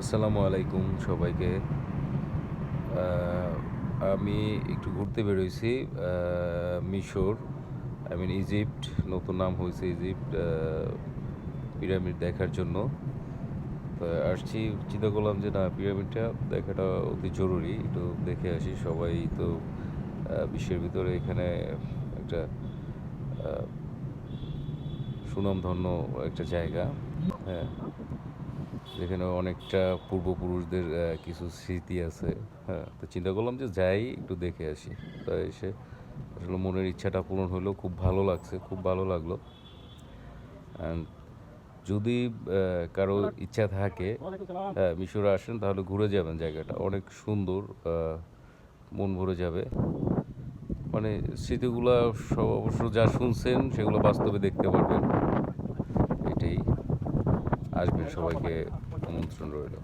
আসসালামু আলাইকুম সবাইকে। আহ, আমি একটু ঘুরতে বেরোইছি মিশর, ইজিপ্ট। নতুন নাম হয়েছে ইজিপ্ট। পিরামিড দেখার জন্য তো আসছি। চিন্তা করলাম যে না, পিরামিডটা দেখাটা অতি জরুরি, একটু দেখে আসি। সবাই তো বিশ্বের ভিতরে এখানে একটা আহ, সুনামধন্য একটা জায়গা। হ্যাঁ, যেখানে অনেকটা পূর্বপুরুষদের কিছু স্মৃতি আছে। হ্যাঁ, তো চিন্তা করলাম যে যাই, একটু দেখে আসি। তো এসে আসলে মনের ইচ্ছাটা পূরণ হলো, খুব ভালো লাগছে, খুব ভালো লাগলো। অ্যান্ড যদি কারো ইচ্ছা থাকে হ্যাঁ মিশরে আসেন, তাহলে ঘুরে যাবেন, জায়গাটা অনেক সুন্দর। মন ভরে যাবে। মানে স্মৃতিগুলো সব অবশ্য যা শুনছেন সেগুলো বাস্তবে দেখতে পারবেন। এটাই। আসবেন, সবাইকে আমন্ত্রণ রইল।